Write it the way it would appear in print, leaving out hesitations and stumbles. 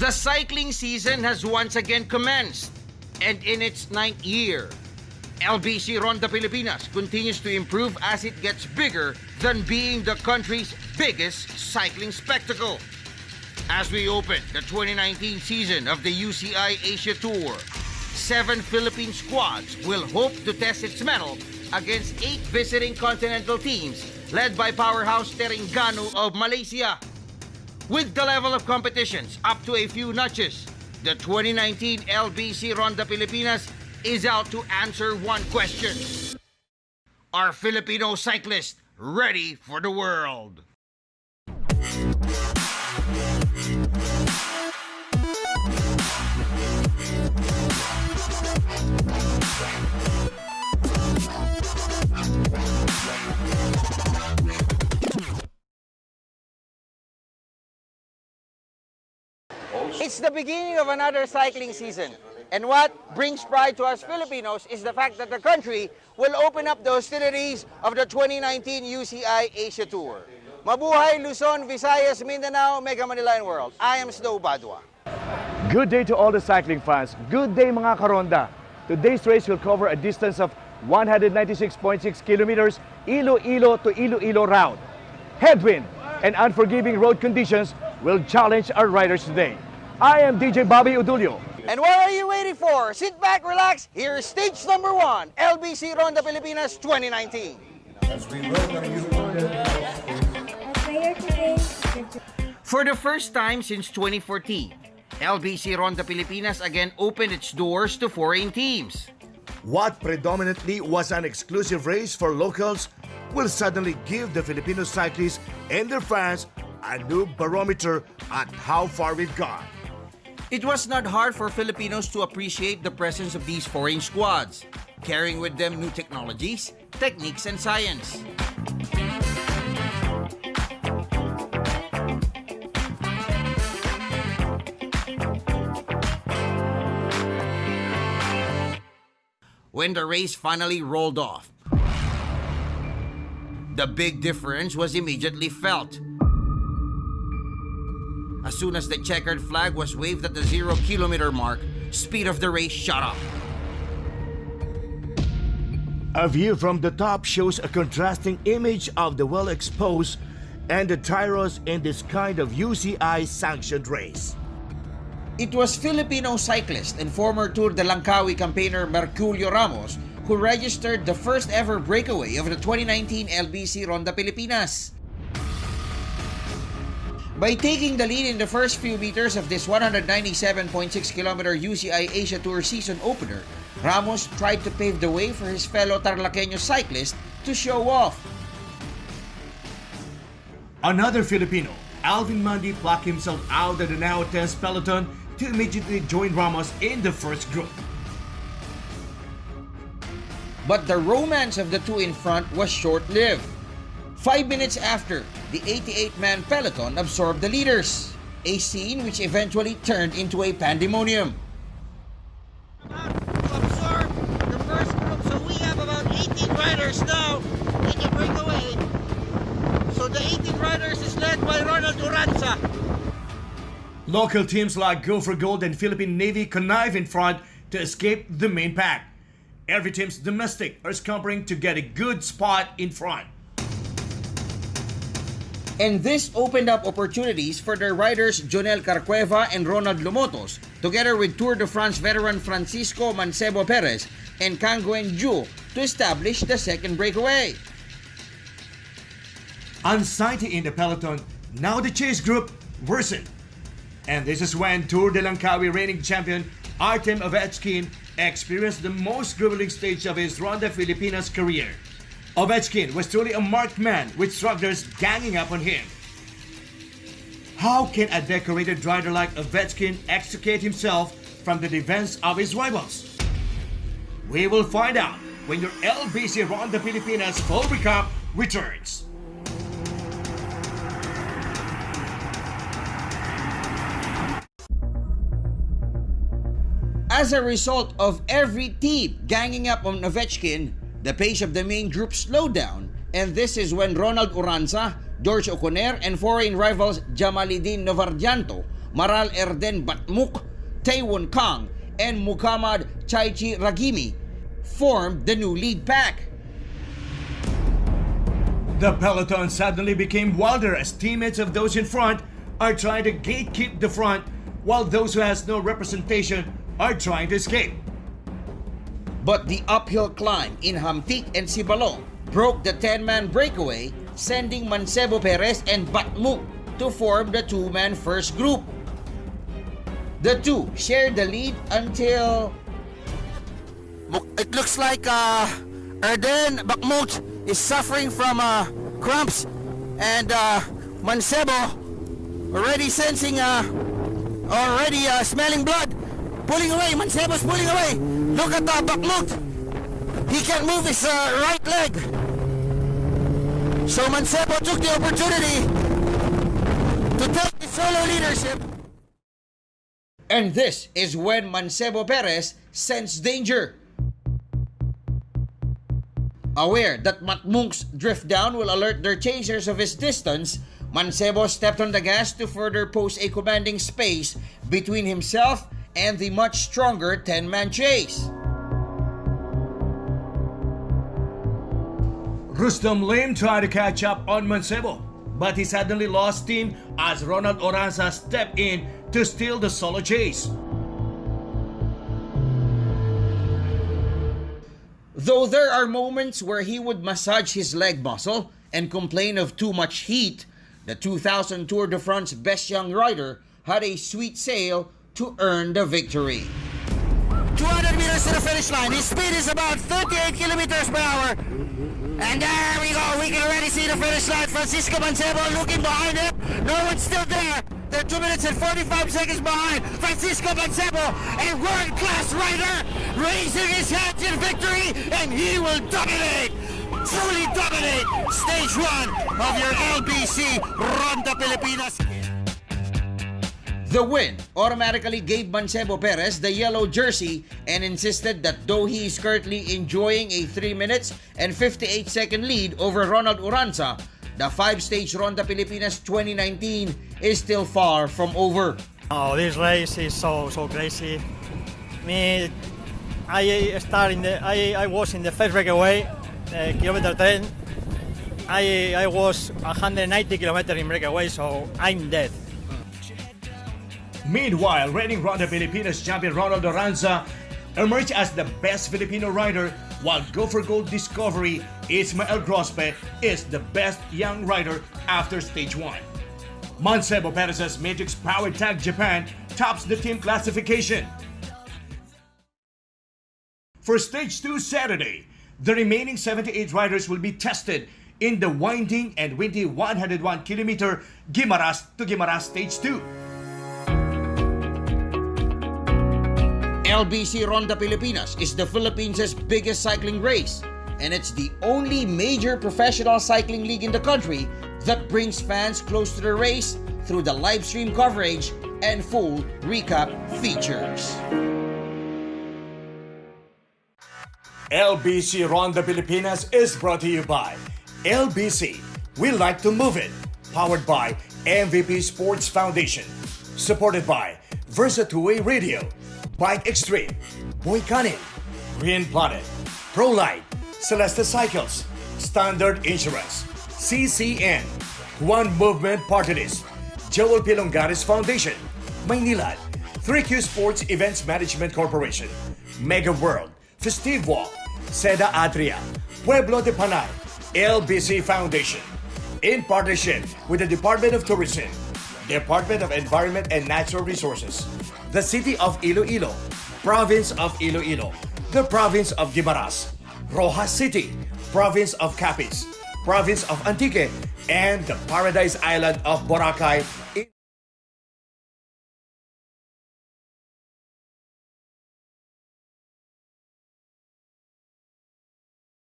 The cycling season has once again commenced, and in its 9th year, LBC Ronda Pilipinas continues to improve as it gets bigger than being the country's biggest cycling spectacle. As we open the 2019 season of the UCI Asia Tour, 7 Philippine squads will hope to test its mettle against 8 visiting continental teams led by powerhouse Terengganu of Malaysia. With the level of competitions up to a few notches, the 2019 LBC Ronda Pilipinas is out to answer one question. Are Filipino cyclists ready for the world? It's the beginning of another cycling season. And what brings pride to us Filipinos is the fact that the country will open up the hostilities of the 2019 UCI Asia Tour. Mabuhay Luzon, Visayas, Mindanao, Mega Manila and World. I am Snow Badwa. Good day to all the cycling fans. Good day mga karonda. Today's race will cover a distance of 196.6 kilometers Iloilo to Iloilo route. Headwind and unforgiving road conditions will challenge our riders today. I am DJ Bobby Udulio. And what are you waiting for? Sit back, relax. Here's stage number 1, LBC Ronda Pilipinas 2019. For the first time since 2014, LBC Ronda Pilipinas again opened its doors to foreign teams. What predominantly was an exclusive race for locals will suddenly give the Filipino cyclists and their fans a new barometer at how far we've gone. It was not hard for Filipinos to appreciate the presence of these foreign squads, carrying with them new technologies, techniques, and science. When the race finally rolled off, the big difference was immediately felt. As soon as the checkered flag was waved at the 0-kilometer mark, speed of the race shot up. A view from the top shows a contrasting image of the well-exposed and the tyros in this kind of UCI-sanctioned race. It was Filipino cyclist and former Tour de Langkawi campaigner Merculio Ramos who registered the first ever breakaway of the 2019 LBC Ronda Pilipinas. By taking the lead in the first few meters of this 197.6-kilometer UCI Asia Tour season opener, Ramos tried to pave the way for his fellow Tarlaqueño cyclist to show off. Another Filipino, Alvin Mandi, plucked himself out of the now tense peloton to immediately join Ramos in the first group. But the romance of the two in front was short-lived. 5 minutes after, the 88-man peloton absorbed the leaders, a scene which eventually turned into a pandemonium. To absorb the first group, so we have about 18 riders now in the breakaway. So the 18 riders is led by Ronald Uranza. Local teams like Go for Gold and Philippine Navy connive in front to escape the main pack. Every team's domestic are scumpering to get a good spot in front. And this opened up opportunities for their riders Jonel Carcueva and Ronald Lomotos, together with Tour de France veteran Francisco Mancebo Perez and Kang Guen Ju to establish the second breakaway. Anxiety in the peloton, now the chase group worsened. And this is when Tour de Langkawi reigning champion Artem Ovechkin experienced the most grueling stage of his Ronda Pilipinas career. Ovechkin was truly a marked man with strugglers ganging up on him. How can a decorated rider like Ovechkin extricate himself from the defense of his rivals? We will find out when your LBC Ronda Pilipinas full recap returns. As a result of every team ganging up on Ovechkin, the pace of the main group slowed down, and this is when Ronald Uranza, George Oconer, and foreign rivals Jamalidin Novardianto Maral Erden Batmuk, Taewon Kang, and Muhammad Chaichi Ragimi formed the new lead pack. The peloton suddenly became wilder as teammates of those in front are trying to gatekeep the front, while those who has no representation are trying to escape. But the uphill climb in Hamtik and Sibalong broke the 10-man breakaway, sending Mancebo Perez and Batmuk to form the two-man first group. The two shared the lead until it looks like Erden Batmuk is suffering from cramps, and Mancebo already sensing smelling blood, pulling away. Mancebo's pulling away. Look at Batmuk. He can't move his right leg. So Mancebo took the opportunity to take the solo leadership. And this is when Mancebo Perez sensed danger. Aware that Batmuk's drift down will alert their chasers of his distance, Mancebo stepped on the gas to further pose a commanding space between himself and the much stronger 10-man chase. Rustam Lim tried to catch up on Mancebo, but he suddenly lost steam as Ronald Oranza stepped in to steal the solo chase. Though there are moments where he would massage his leg muscle and complain of too much heat, the 2000 Tour de France best young rider had a sweet sail to earn the victory. 200 meters to the finish line. His speed is about 38 kilometers per hour. And there we go. We can already see the finish line. Francisco Mancebo looking behind him. No one's still there. They're 2 minutes and 45 seconds behind. Francisco Mancebo, a world-class rider, raising his hands in victory, and he will dominate, truly dominate, stage 1 of your LBC Ronda Pilipinas. The win automatically gave Mancebo Perez the yellow jersey and insisted that though he is currently enjoying a 3 minutes and 58 second lead over Ronald Oranza, the 5-stage Ronda Pilipinas 2019 is still far from over. Oh, this race is so crazy. I was in the first breakaway, kilometer 10. I was 190 kilometers in breakaway, so I'm dead. Meanwhile, reigning Ronda Pilipinas champion Ronald Oranza emerged as the best Filipino rider, while Go for Gold discovery Ismael Grospe is the best young rider after stage 1. Mancebo Perez's Matrix Powered Tank Japan tops the team classification. For stage 2 Saturday, the remaining 78 riders will be tested in the winding and windy 101-kilometer Guimaras to Guimaras stage 2. LBC Ronda Pilipinas is the Philippines' biggest cycling race, and it's the only major professional cycling league in the country that brings fans close to the race through the live stream coverage and full recap features. LBC Ronda Pilipinas is brought to you by LBC. We like to move it. Powered by MVP Sports Foundation. Supported by Versa Two-Way Radio, Bike Extreme, Boy Canin, Green Planet, ProLight, Celeste Cycles, Standard Insurance, CCN, One Movement Party List, Joel Pilongares Foundation, Maynilad, 3Q Sports Events Management Corporation, Mega World, Festive Walk, Seda Adria, Pueblo de Panay, LBC Foundation, in partnership with the Department of Tourism, Department of Environment and Natural Resources, the City of Iloilo, Province of Iloilo, the Province of Guimaras, Rojas City, Province of Capiz, Province of Antique, and the Paradise Island of Boracay.